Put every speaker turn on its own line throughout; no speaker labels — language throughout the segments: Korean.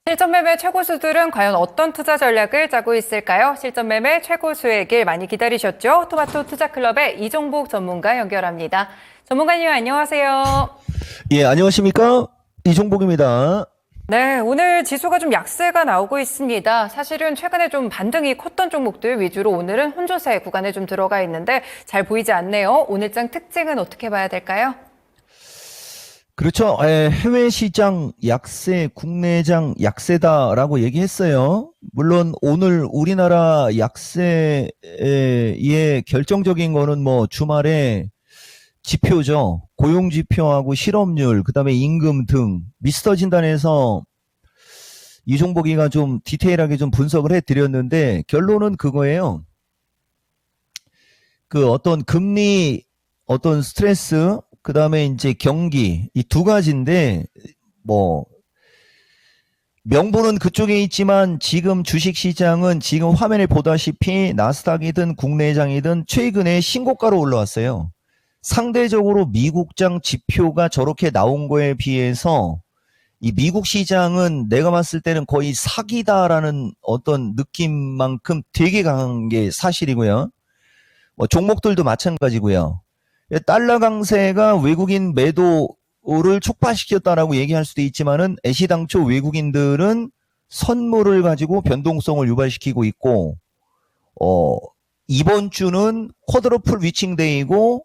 실전 매매 최고수들은 과연 어떤 투자 전략을 짜고 있을까요? 실전 매매 최고수의 길 많이 기다리셨죠? 토마토 투자클럽의 이종복 전문가 연결합니다. 전문가님 안녕하세요.
예, 안녕하십니까? 이종복입니다.
네, 오늘 지수가 좀 약세가 나오고 있습니다. 사실은 최근에 좀 반등이 컸던 종목들 위주로 오늘은 혼조세 구간에 좀 들어가 있는데 잘 보이지 않네요. 오늘장 특징은 어떻게 봐야 될까요?
그렇죠. 해외 시장 약세, 국내장 약세다라고 얘기했어요. 물론 오늘 우리나라 약세의 결정적인 거는 뭐 주말에 지표죠. 고용 지표하고 실업률, 그다음에 임금 등 미스터 진단에서 이종복이가 좀 디테일하게 좀 분석을 해 드렸는데 결론은 그거예요. 그 어떤 금리 어떤 스트레스 그다음에 이제 경기 이 두 가지인데 뭐 명분은 그쪽에 있지만 지금 주식 시장은 지금 화면에 보다시피 나스닥이든 국내장이든 최근에 신고가로 올라왔어요. 상대적으로 미국장 지표가 저렇게 나온 거에 비해서 이 미국 시장은 내가 봤을 때는 거의 사기다라는 어떤 느낌만큼 되게 강한 게 사실이고요. 뭐 종목들도 마찬가지고요. 달러 강세가 외국인 매도를 촉발시켰다라고 얘기할 수도 있지만은 애시당초 외국인들은 선물을 가지고 변동성을 유발시키고 있고, 이번 주는 쿼드러플 위칭데이고,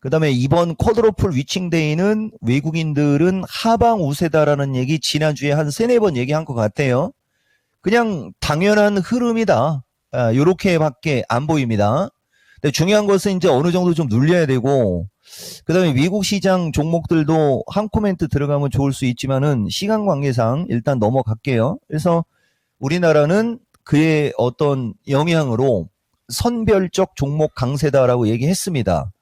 그 다음에 이번 쿼드러플 위칭데이는 외국인들은 하방 우세다라는 얘기 지난주에 한 세네 번 얘기한 것 같아요. 그냥 당연한 흐름이다. 요렇게밖에 안 보입니다. 근데 중요한 것은 이제 어느 정도 좀 눌려야 되고, 그 다음에 미국 시장 종목들도 한 코멘트 들어가면 좋을 수 있지만은 시간 관계상 일단 넘어갈게요. 그래서 우리나라는 그의 어떤 영향으로 선별적 종목 강세다라고 얘기했습니다.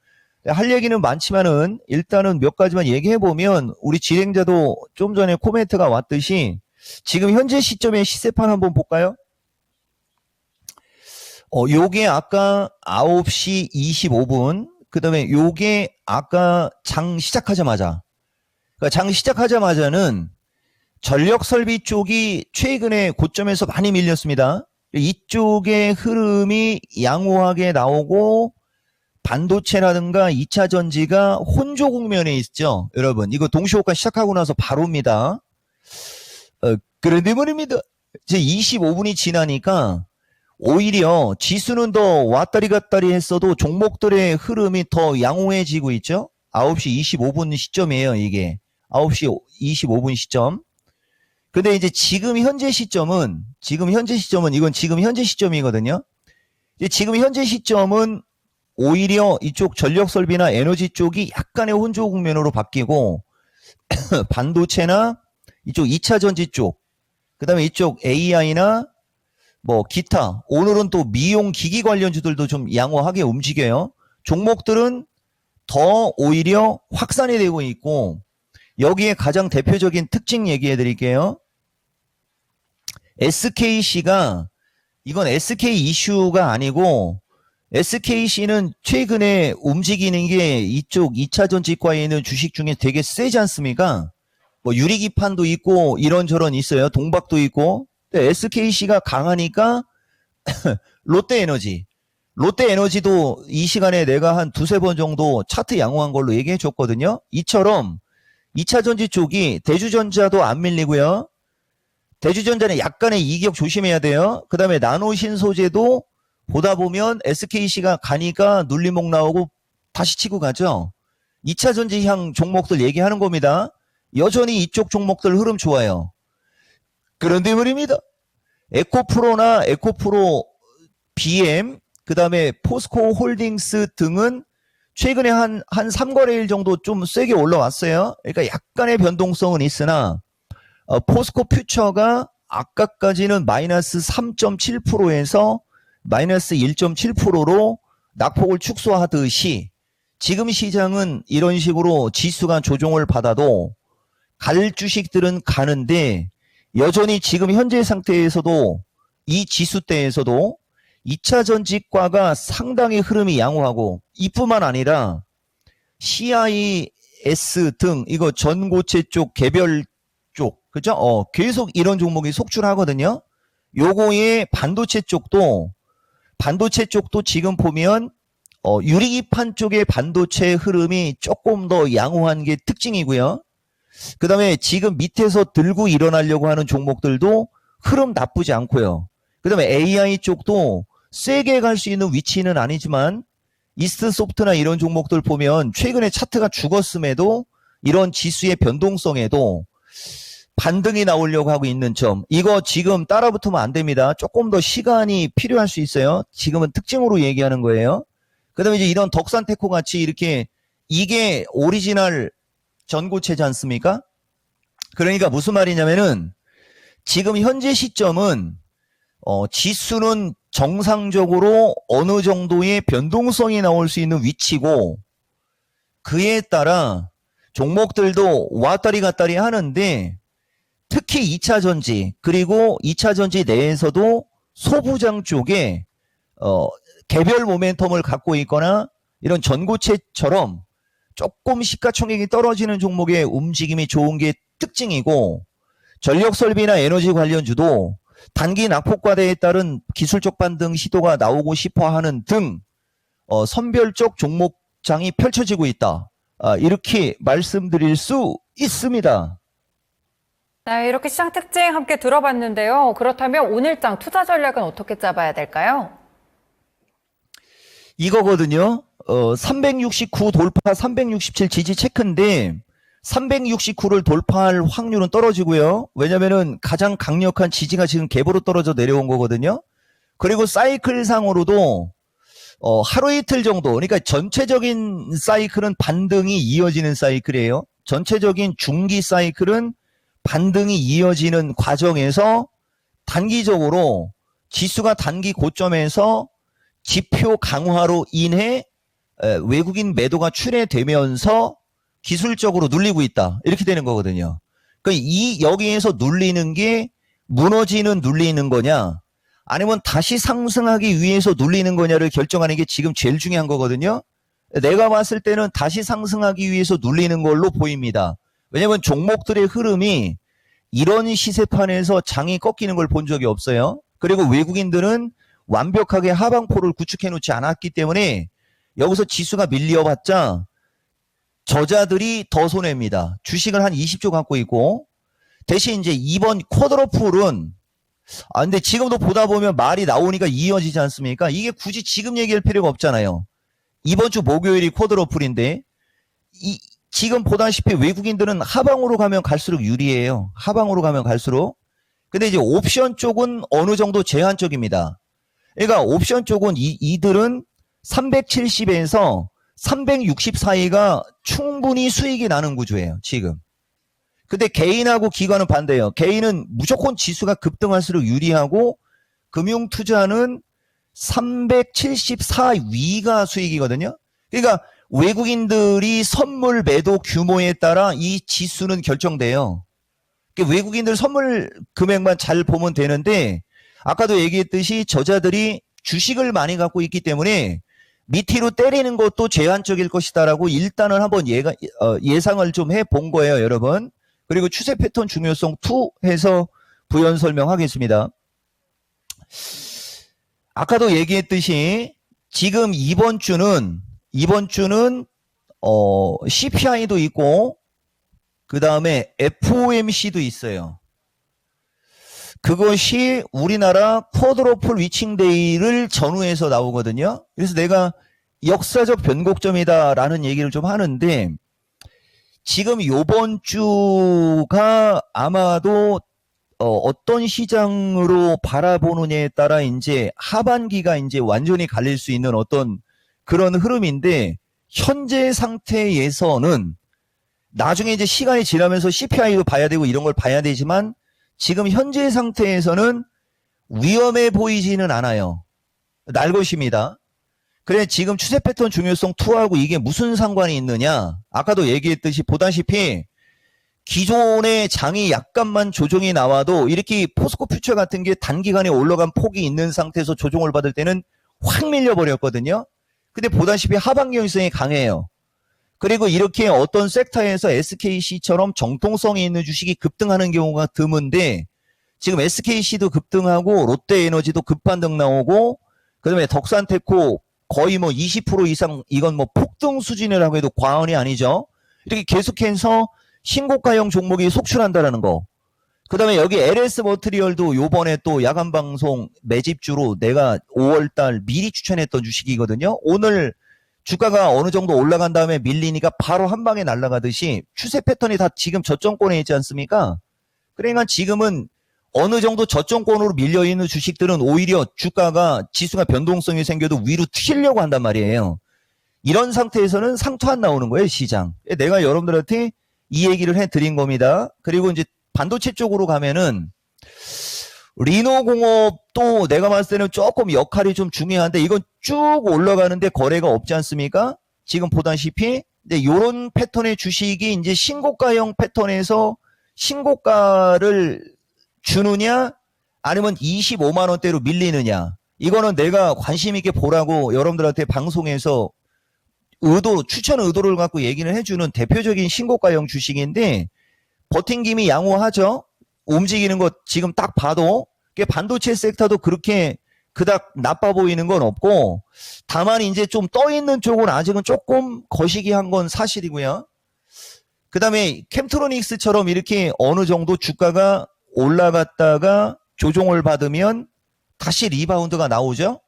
할 얘기는 많지만은 일단은 몇 가지만 얘기해보면 우리 진행자도 좀 전에 코멘트가 왔듯이 지금 현재 시점의 시세판 한번 볼까요? 요게 아까 9시 25분, 그 다음에 요게 아까 장 시작하자마자, 그러니까 장 시작하자마자는 전력 설비 쪽이 최근에 고점에서 많이 밀렸습니다. 이쪽의 흐름이 양호하게 나오고, 반도체라든가 2차 전지가 혼조 국면에 있죠. 여러분, 이거 동시호가 시작하고 나서 바로입니다. 그런데 말입니다. 이제 25분이 지나니까 오히려 지수는 더 왔다리 갔다리 했어도 종목들의 흐름이 더 양호해지고 있죠. 9시 25분 시점이에요, 이게. 9시 25분 시점. 근데 이제 지금 현재 시점은 이건 지금 현재 시점이거든요. 이제 지금 현재 시점은 오히려 이쪽 전력 설비나 에너지 쪽이 약간의 혼조 국면으로 바뀌고 반도체나 이쪽 2차 전지 쪽, 그다음에 이쪽 AI나 뭐 기타, 오늘은 또 미용 기기 관련주들도 좀 양호하게 움직여요. 종목들은 더 오히려 확산이 되고 있고, 여기에 가장 대표적인 특징 얘기해 드릴게요. SKC가, 이건 SK 이슈가 아니고 SKC는 최근에 움직이는 게 이쪽 2차 전지과에 있는 주식 중에 되게 세지 않습니까? 뭐 유리기판도 있고 이런저런 있어요. 동박도 있고. SKC가 강하니까 롯데에너지도 이 시간에 내가 한 두세 번 정도 차트 양호한 걸로 얘기해 줬거든요. 이처럼 2차 전지 쪽이 대주전자도 안 밀리고요. 대주전자는 약간의 이격 조심해야 돼요. 그 다음에 나노신소재도 보다 보면 SKC가 가니까 눌림목 나오고 다시 치고 가죠. 2차 전지향 종목들 얘기하는 겁니다. 여전히 이쪽 종목들 흐름 좋아요. 그런데 말입니다. 에코프로나 에코프로 BM, 그 다음에 포스코 홀딩스 등은 최근에 한 3거래일 정도 좀 세게 올라왔어요. 그러니까 약간의 변동성은 있으나, 포스코 퓨처가 아까까지는 마이너스 3.7%에서 마이너스 1.7%로 낙폭을 축소하듯이 지금 시장은 이런 식으로 지수가 조정을 받아도 갈 주식들은 가는데 여전히 지금 현재 상태에서도 이 지수대에서도 2차 전지과가 상당히 흐름이 양호하고 이뿐만 아니라 CIS 등 이거 전고체 쪽 개별 쪽 그죠? 계속 이런 종목이 속출하거든요. 요거의 반도체 쪽도 지금 보면 유리기판 쪽의 반도체 흐름이 조금 더 양호한 게 특징이고요. 그 다음에 지금 밑에서 들고 일어나려고 하는 종목들도 흐름 나쁘지 않고요. 그 다음에 AI 쪽도 세게 갈 수 있는 위치는 아니지만 이스트소프트나 이런 종목들 보면 최근에 차트가 죽었음에도 이런 지수의 변동성에도 반등이 나오려고 하고 있는 점, 이거 지금 따라붙으면 안 됩니다. 조금 더 시간이 필요할 수 있어요. 지금은 특징으로 얘기하는 거예요. 그 다음에 이제 이런 덕산테크 같이 이렇게 이게 오리지널 전고체지 않습니까? 그러니까 무슨 말이냐면은 지금 현재 시점은 지수는 정상적으로 어느 정도의 변동성이 나올 수 있는 위치고, 그에 따라 종목들도 왔다리 갔다리 하는데 특히 2차 전지, 그리고 2차 전지 내에서도 소부장 쪽에 개별 모멘텀을 갖고 있거나 이런 전고체처럼 조금 시가총액이 떨어지는 종목의 움직임이 좋은 게 특징이고, 전력설비나 에너지 관련주도 단기 낙폭과대에 따른 기술적 반등 시도가 나오고 싶어하는 등 선별적 종목장이 펼쳐지고 있다. 이렇게 말씀드릴 수 있습니다.
네, 이렇게 시장 특징 함께 들어봤는데요. 그렇다면 오늘장 투자 전략은 어떻게 짜봐야 될까요?
이거거든요. 369 돌파, 367 지지 체크인데 369를 돌파할 확률은 떨어지고요. 왜냐면은 가장 강력한 지지가 지금 갭으로 떨어져 내려온 거거든요. 그리고 사이클상으로도 하루 이틀 정도, 그러니까 전체적인 사이클은 반등이 이어지는 사이클이에요. 전체적인 중기 사이클은 반등이 이어지는 과정에서 단기적으로 지수가 단기 고점에서 지표 강화로 인해 외국인 매도가 출회되면서 기술적으로 눌리고 있다. 이렇게 되는 거거든요. 그러니까 여기에서 눌리는 게 무너지는 눌리는 거냐, 아니면 다시 상승하기 위해서 눌리는 거냐를 결정하는 게 지금 제일 중요한 거거든요. 내가 봤을 때는 다시 상승하기 위해서 눌리는 걸로 보입니다. 왜냐면 종목들의 흐름이 이런 시세판에서 장이 꺾이는 걸 본 적이 없어요. 그리고 외국인들은 완벽하게 하방포를 구축해 놓지 않았기 때문에 여기서 지수가 밀려봤자 저자들이 더 손해입니다. 주식을 한 20조 갖고 있고, 대신 이제 이번 쿼드러플은 근데 지금도 보다 보면 말이 나오니까 이어지지 않습니까? 이게 굳이 지금 얘기할 필요가 없잖아요. 이번 주 목요일이 쿼드러플인데 지금 보다시피 외국인들은 하방으로 가면 갈수록 유리해요. 하방으로 가면 갈수록. 근데 이제 옵션 쪽은 어느 정도 제한적입니다. 그러니까 옵션 쪽은 이들은 370에서 360 사이가 충분히 수익이 나는 구조예요, 지금. 근데 개인하고 기관은 반대예요. 개인은 무조건 지수가 급등할수록 유리하고, 금융투자는 374 위가 수익이거든요. 그러니까 외국인들이 선물 매도 규모에 따라 이 지수는 결정돼요. 그러니까 외국인들 선물 금액만 잘 보면 되는데, 아까도 얘기했듯이 저자들이 주식을 많이 갖고 있기 때문에 밑으로 때리는 것도 제한적일 것이다라고 일단은 한번 예상을 좀 해본 거예요, 여러분. 그리고 추세 패턴 중요성 2 해서 부연 설명하겠습니다. 아까도 얘기했듯이 지금 이번 주는 CPI도 있고 그 다음에 FOMC도 있어요. 그것이 우리나라 쿼드러플 위칭데이를 전후해서 나오거든요. 그래서 내가 역사적 변곡점이다라는 얘기를 좀 하는데, 지금 요번 주가 아마도 어떤 시장으로 바라보느냐에 따라 이제 하반기가 이제 완전히 갈릴 수 있는 어떤 그런 흐름인데, 현재 상태에서는 나중에 이제 시간이 지나면서 CPI도 봐야 되고 이런 걸 봐야 되지만, 지금 현재 상태에서는 위험해 보이지는 않아요. 날 것입니다. 그래, 지금 추세 패턴 중요성 2하고 이게 무슨 상관이 있느냐? 아까도 얘기했듯이 보다시피 기존의 장이 약간만 조정이 나와도 이렇게 포스코 퓨처 같은 게 단기간에 올라간 폭이 있는 상태에서 조정을 받을 때는 확 밀려버렸거든요. 근데 보다시피 하방경성이 강해요. 그리고 이렇게 어떤 섹터에서 SKC처럼 정통성이 있는 주식이 급등하는 경우가 드문데 지금 SKC도 급등하고 롯데에너지도 급반등 나오고 그다음에 덕산테코 거의 뭐 20% 이상 이건 뭐 폭등 수준이라고 해도 과언이 아니죠. 이렇게 계속해서 신고가형 종목이 속출한다라는 거. 그다음에 여기 LS 머티리얼도 요번에 또 야간 방송 매집주로 내가 5월달 미리 추천했던 주식이거든요. 오늘 주가가 어느 정도 올라간 다음에 밀리니까 바로 한 방에 날아가듯이 추세 패턴이 다 지금 저점권에 있지 않습니까? 그러니까 지금은 어느 정도 저점권으로 밀려있는 주식들은 오히려 주가가 지수가 변동성이 생겨도 위로 튀려고 한단 말이에요. 이런 상태에서는 상투 안 나오는 거예요, 시장. 내가 여러분들한테 이 얘기를 해드린 겁니다. 그리고 이제 반도체 쪽으로 가면은 리노공업도 내가 봤을 때는 조금 역할이 좀 중요한데 이건 쭉 올라가는데 거래가 없지 않습니까? 지금 보다시피 근데 이런 패턴의 주식이 이제 신고가형 패턴에서 신고가를 주느냐 아니면 25만 원대로 밀리느냐 이거는 내가 관심 있게 보라고 여러분들한테 방송에서 추천 의도를 갖고 얘기를 해주는 대표적인 신고가형 주식인데 버팅김이 양호하죠. 움직이는 것 지금 딱 봐도 반도체 섹터도 그렇게 그닥 나빠 보이는 건 없고 다만 이제 좀 떠 있는 쪽은 아직은 조금 거시기한 건 사실이고요. 그 다음에 캠트로닉스처럼 이렇게 어느 정도 주가가 올라갔다가 조정을 받으면 다시 리바운드가 나오죠.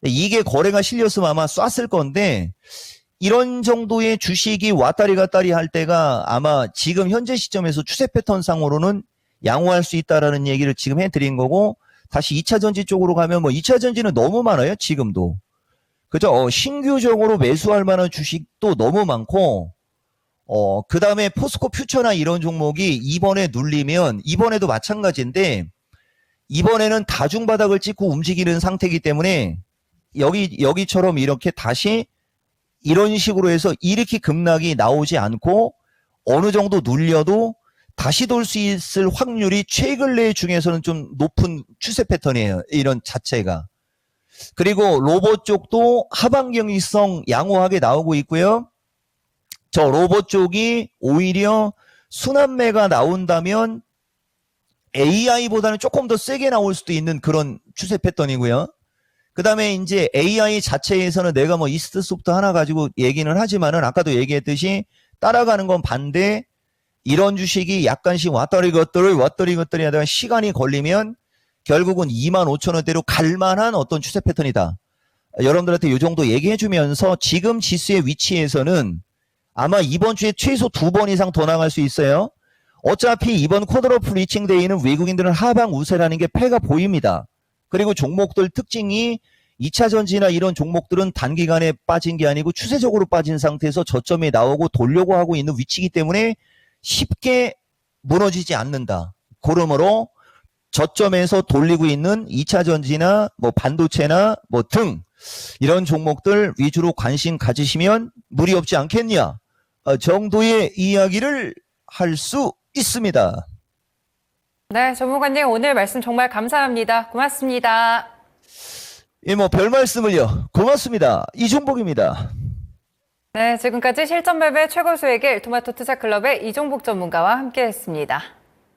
이게 거래가 실렸으면 아마 쐈을 건데 이런 정도의 주식이 왔다리 갔다리 할 때가 아마 지금 현재 시점에서 추세 패턴 상으로는 양호할 수 있다라는 얘기를 지금 해드린 거고 다시 2차전지 쪽으로 가면 뭐 2차전지는 너무 많아요. 지금도. 그죠? 신규적으로 매수할 만한 주식도 너무 많고 그 다음에 포스코 퓨처나 이런 종목이 이번에 눌리면 이번에도 마찬가지인데 이번에는 다중바닥을 찍고 움직이는 상태이기 때문에 여기처럼 이렇게 다시 이런 식으로 해서 이렇게 급락이 나오지 않고 어느 정도 눌려도 다시 돌 수 있을 확률이 최근래 중에서는 좀 높은 추세 패턴이에요. 이런 자체가. 그리고 로봇 쪽도 하반경이성 양호하게 나오고 있고요. 저 로봇 쪽이 오히려 순환매가 나온다면 AI보다는 조금 더 세게 나올 수도 있는 그런 추세 패턴이고요. 그 다음에 이제 AI 자체에서는 내가 뭐 이스트 소프트 하나 가지고 얘기는 하지만은 아까도 얘기했듯이 따라가는 건 반대 이런 주식이 약간씩 왔다리 걷다리 하다가 시간이 걸리면 결국은 25,000원대로 갈만한 어떤 추세 패턴이다. 여러분들한테 이 정도 얘기해주면서 지금 지수의 위치에서는 아마 이번 주에 최소 2번 이상 더 나갈 수 있어요. 어차피 이번 쿼드러플 리칭 데이는 외국인들은 하방 우세라는 게 패가 보입니다. 그리고 종목들 특징이 2차전지나 이런 종목들은 단기간에 빠진 게 아니고 추세적으로 빠진 상태에서 저점이 나오고 돌려고 하고 있는 위치이기 때문에 쉽게 무너지지 않는다. 그러므로 저점에서 돌리고 있는 2차전지나 뭐 반도체나 뭐 등 이런 종목들 위주로 관심 가지시면 무리 없지 않겠냐 정도의 이야기를 할 수 있습니다.
네, 전문가님 오늘 말씀 정말 감사합니다. 고맙습니다.
예, 뭐 별 말씀을요. 고맙습니다. 이종복입니다.
네, 지금까지 실전 매매 최고 수익의 토마토 투자클럽의 이종복 전문가와 함께했습니다.